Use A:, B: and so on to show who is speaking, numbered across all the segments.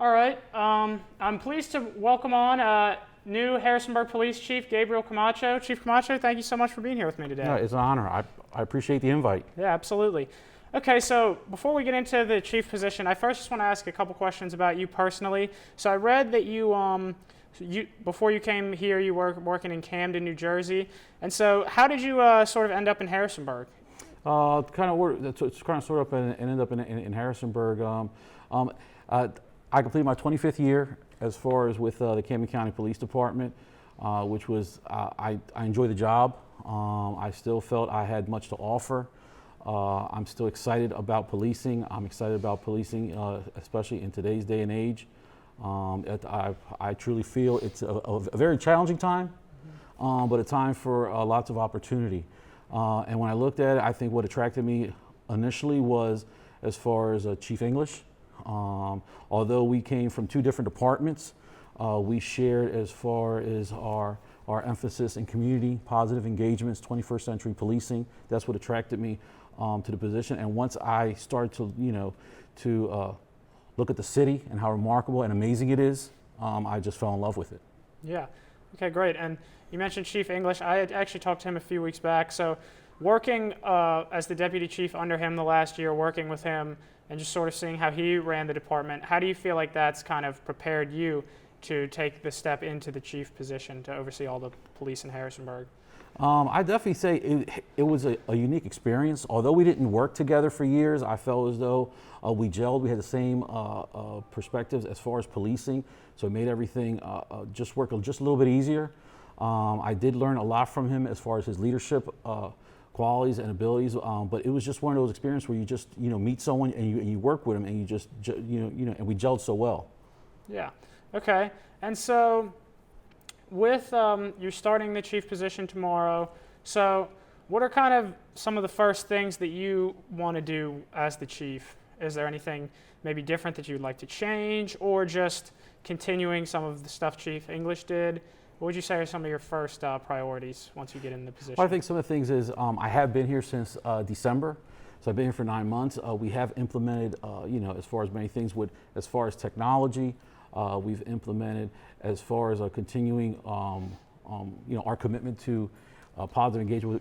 A: All right. I'm pleased to welcome on new Harrisonburg Police Chief Gabriel Camacho. Chief Camacho, thank you so much for being here with me today.
B: No, it's an honor. I appreciate the invite.
A: Yeah, absolutely. Okay, so before we get into the chief position, I first just want to ask a couple questions about you personally. So I read that you before you came here, you were working in Camden, New Jersey. And so how did you sort of end up in Harrisonburg?
B: It's kind of sort of and ended up in Harrisonburg. I completed my 25th year as far as with the Camden County Police Department, which was I enjoyed the job. I still felt I had much to offer. I'm still excited about policing. I'm excited about policing, especially in today's day and age. I truly feel it's a very challenging time, but a time for lots of opportunity. And when I looked at it, I think what attracted me initially was as far as Chief English. Although we came from two different departments, we shared as far as our emphasis in community, positive engagements, 21st century policing. That's what attracted me to the position. And once I started to look at the city and how remarkable and amazing it is, I just fell in love with it.
A: Yeah. Okay, great. And you mentioned Chief English. I had actually talked to him a few weeks back. So working as the deputy chief under him the last year, working with him and just sort of seeing how he ran the department, how do you feel like that's kind of prepared you to take the step into the chief position to oversee all the police in Harrisonburg?
B: I definitely say it was a unique experience. Although we didn't work together for years, I felt as though we gelled. We had the same perspectives as far as policing, so it made everything just work just a little bit easier. I did learn a lot from him as far as his leadership qualities and abilities, but it was just one of those experiences where you just meet someone and you work with them and you just and we gelled so well.
A: Yeah. Okay. And so with you're starting the chief position tomorrow, so what are kind of some of the first things that you want to do as the chief? Is there anything maybe different that you'd like to change, or just continuing some of the stuff Chief English did? What would you say are some of your first priorities once you get in the position?
B: Well, I think some of the things is I have been here since December, so I've been here for 9 months. We have implemented, as far as many things as far as technology, we've implemented as far as continuing, our commitment to positive engagement,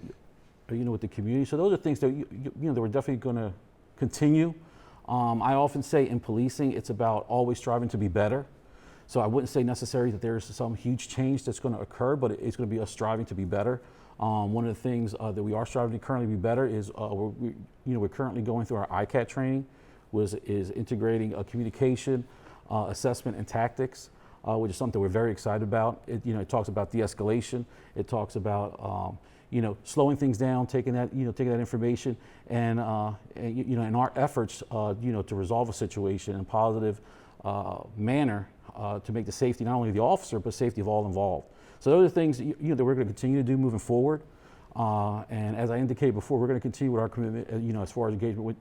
B: with the community. So those are things that that we're definitely going to continue. I often say in policing, it's about always striving to be better. So I wouldn't say necessarily that there's some huge change that's going to occur, but it's going to be us striving to be better. One of the things that we are striving to currently be better is we're currently going through our ICAT training, is integrating communication, assessment, and tactics, which is something we're very excited about. It talks about de-escalation. It talks about slowing things down, taking that information, and in our efforts, to resolve a situation in a positive manner. To make the safety not only of the officer but safety of all involved. So those are things that we're going to continue to do moving forward. And as I indicated before, we're going to continue with our commitment, as far as engagement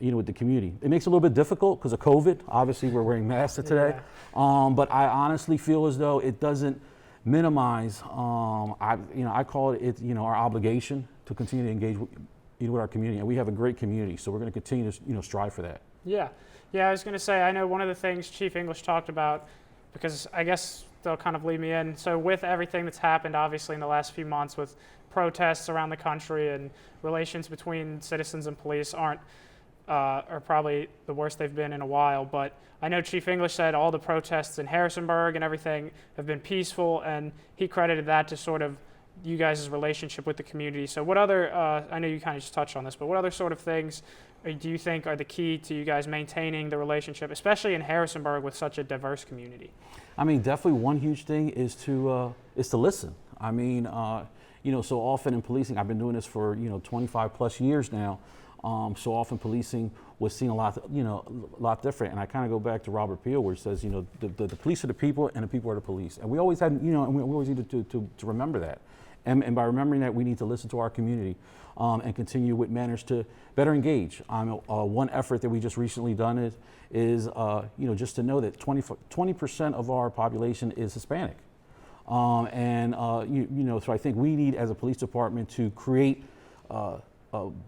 B: with the community. It makes it a little bit difficult because of COVID. Obviously, we're wearing masks today. Yeah. But I honestly feel as though it doesn't minimize. I call it our obligation to continue to engage with our community, and we have a great community. So we're going to continue to strive for that.
A: Yeah. Yeah, I was going to say, I know one of the things Chief English talked about, because I guess they'll kind of lead me in. So with everything that's happened, obviously, in the last few months with protests around the country and relations between citizens and police are probably the worst they've been in a while. But I know Chief English said all the protests in Harrisonburg and everything have been peaceful, and he credited that to sort of you guys' relationship with the community. So what other, I know you kind of just touched on this, but what other sort of things do you think are the key to you guys maintaining the relationship, especially in Harrisonburg with such a diverse community?
B: I mean, definitely one huge thing is to listen. I mean, so often in policing, I've been doing this for 25 plus years now. So often policing was seen a lot different. And I kind of go back to Robert Peel, where he says, the police are the people and the people are the police. And we always had, and we always needed to remember that. And by remembering that, we need to listen to our community and continue with manners to better engage. One effort that we just recently done is just to know that 20% of our population is Hispanic. So I think we need, as a police department, to create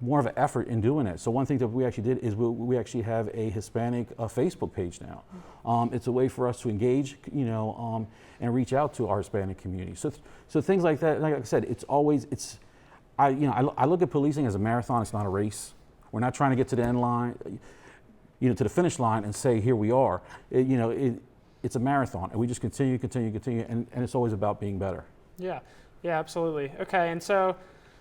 B: more of an effort in doing that. So one thing that we actually did is we actually have a Hispanic Facebook page now. It's a way for us to engage, and reach out to our Hispanic community. So things like that. Like I said, I look at policing as a marathon. It's not a race. We're not trying to get to the end line, to the finish line and say, here we are. It's a marathon, and we just continue, and it's always about being better.
A: Yeah, absolutely. Okay, and so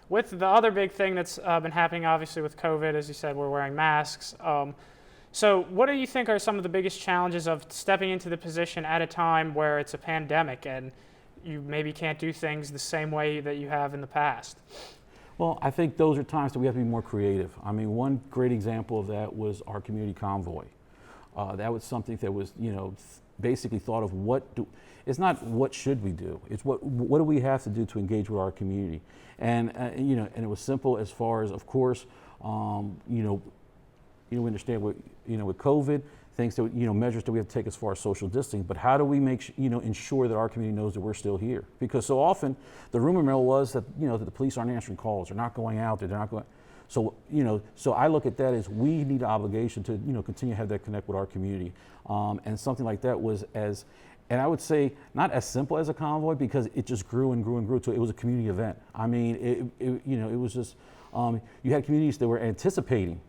A: with the other big thing that's been happening, obviously with COVID, as you said, we're wearing masks. So what do you think are some of the biggest challenges of stepping into the position at a time where it's a pandemic and you maybe can't do things the same way that you have in the past?
B: Well, I think those are times that we have to be more creative. I mean, one great example of that was our community convoy. That was something that was, basically thought of it's not what should we do, it's what do we have to do to engage with our community. And, and it was simple as far as, of course, we understand with COVID, things that, measures that we have to take as far as social distancing, but how do we ensure that our community knows that we're still here? Because so often the rumor mill was that, that the police aren't answering calls, they're not going out there, they're not going. So, so I look at that as we need an obligation to, continue to have that connect with our community. And something like that was and I would say not as simple as a convoy, because it just grew and grew and grew to it was a community event. I mean, it was just, you had communities that were anticipating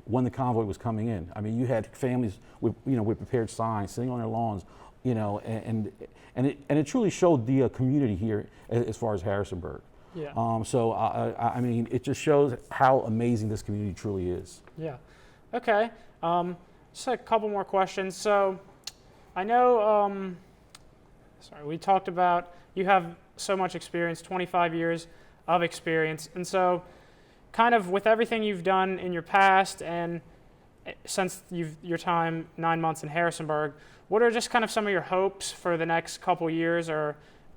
B: when the convoy was coming in. I mean, you had families with, with prepared signs sitting on their lawns, and it truly showed the community here as far as Harrisonburg.
A: Yeah.
B: So I mean, it just shows how amazing this community truly is.
A: Yeah. Okay. Just a couple more questions. So I know, we talked about you have so much experience, 25 years of experience. And so kind of with everything you've done in your past and since your time 9 months in Harrisonburg, what are just kind of some of your hopes for the next couple years, or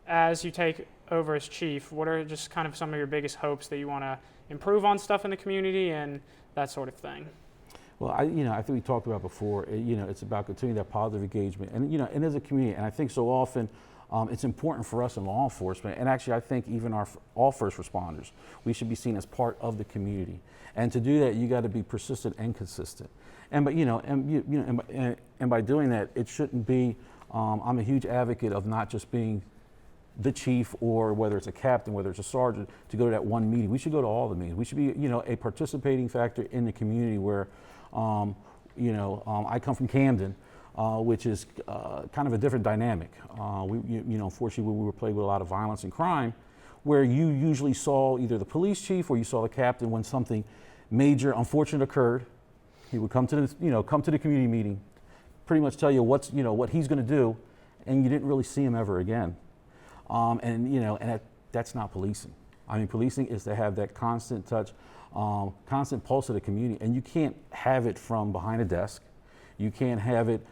A: as you take over as chief, what are just kind of some of your biggest hopes that you want to improve on stuff in the community and that sort of thing?
B: Well, I think we talked about before, it's about continuing that positive engagement and as a community. And I think so often it's important for us in law enforcement, and actually I think even all first responders, we should be seen as part of the community. And to do that, you got to be persistent and consistent. And by doing that, it shouldn't be, I'm a huge advocate of not just being the chief, or whether it's a captain, whether it's a sergeant, to go to that one meeting. We should go to all the meetings. We should be, a participating factor in the community where, I come from Camden, which is kind of a different dynamic. Unfortunately, we were plagued with a lot of violence and crime, where you usually saw either the police chief or you saw the captain when something major, unfortunate occurred. He would come to the community meeting, pretty much tell you what he's going to do, and you didn't really see him ever again. That's not policing. I mean, policing is to have that constant touch, constant pulse of the community, and you can't have it from behind a desk. You can't have it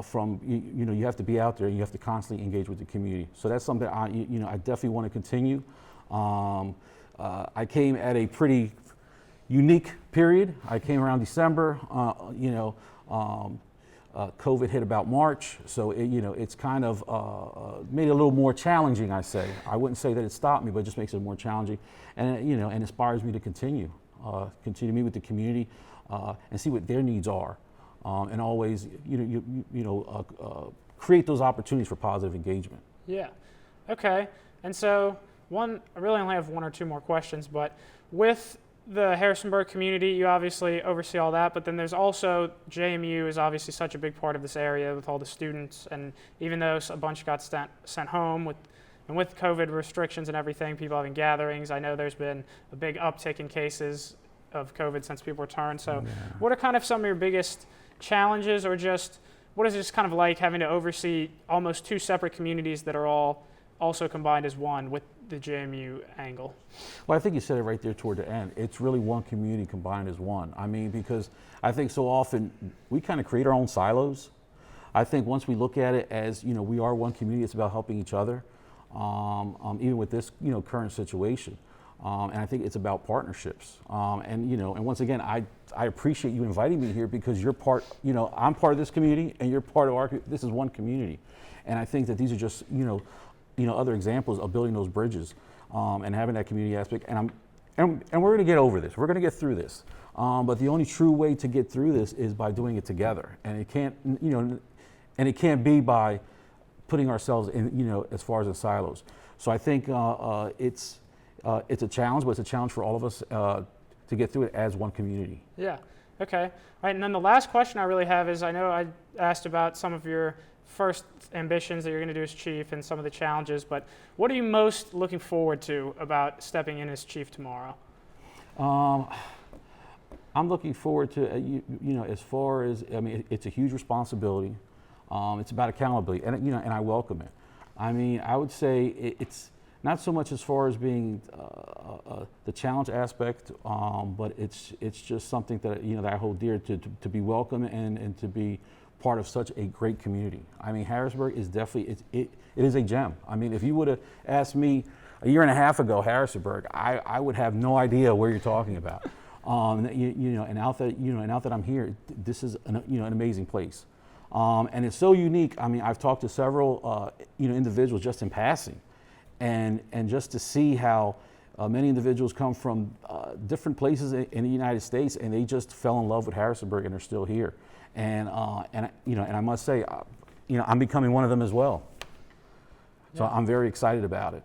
B: from, you have to be out there and you have to constantly engage with the community. So that's something I definitely want to continue. I came at a pretty unique period. I came around December, COVID hit about March, so it's kind of made it a little more challenging, I say. I wouldn't say that it stopped me, but it just makes it more challenging, and and inspires me to continue to meet with the community and see what their needs are, and always create those opportunities for positive engagement.
A: Yeah. Okay. And so I really only have one or two more questions, but with the Harrisonburg community, you obviously oversee all that, but then there's also JMU is obviously such a big part of this area with all the students, and even though a bunch got sent home with COVID restrictions and everything, people having gatherings, I know there's been a big uptick in cases of COVID since people returned. So what are kind of some of your biggest challenges, or just what is it just kind of like having to oversee almost two separate communities that are all also combined as one with the JMU angle?
B: Well, I think you said it right there toward the end. It's really one community combined as one. I mean, because I think so often we kind of create our own silos. I think once we look at it as, we are one community, it's about helping each other, even with this, current situation. And I think it's about partnerships. And once again, I appreciate you inviting me here, because you're part, I'm part of this community and you're part of this is one community. And I think that these are just, other examples of building those bridges and having that community aspect. And and we're going to get over this. We're going to get through this. But the only true way to get through this is by doing it together. And it can't, and it can't be by putting ourselves in, as far as in silos. So I think it's a challenge, but it's a challenge for all of us to get through it as one community.
A: Yeah. Okay. All right. And then the last question I really have is, I know I asked about some of your first ambitions that you're going to do as chief and some of the challenges, but what are you most looking forward to about stepping in as chief tomorrow?
B: I'm looking forward to, as far as, it's a huge responsibility. It's about accountability, and and I welcome it. I would say it's not so much as far as being the challenge aspect, but it's just something that that I hold dear to be welcome and to be part of such a great community. Harrisburg is definitely it is a gem. If you would have asked me a year and a half ago, Harrisburg, I would have no idea where you're talking about. And now that I'm here, this is an amazing place. And it's so unique. I've talked to several individuals just in passing, and just to see how many individuals come from different places in the United States, and they just fell in love with Harrisburg and are still here. And I must say, I'm becoming one of them as well. So I'm very excited about it.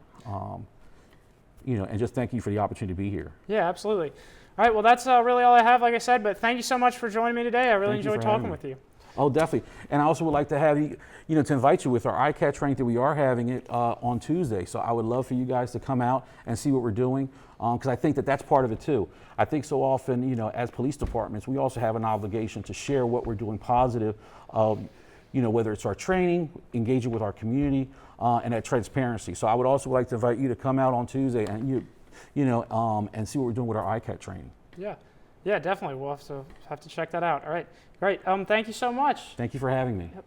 B: And just thank you for the opportunity to be here.
A: Yeah, absolutely. All right, well, that's really all I have, like I said, but thank you so much for joining me today. I really enjoyed talking with you.
B: Oh, definitely. And I also would like to have you, to invite you with our ICAT training that we are having it on Tuesday. So I would love for you guys to come out and see what we're doing, because I think that that's part of it too. I think so often, as police departments, we also have an obligation to share what we're doing positive, whether it's our training, engaging with our community, and that transparency. So I would also like to invite you to come out on Tuesday and and see what we're doing with our ICAT training.
A: Yeah, definitely. We'll have to check that out. All right, great. Thank you so much.
B: Thank you for having me.
A: Yep.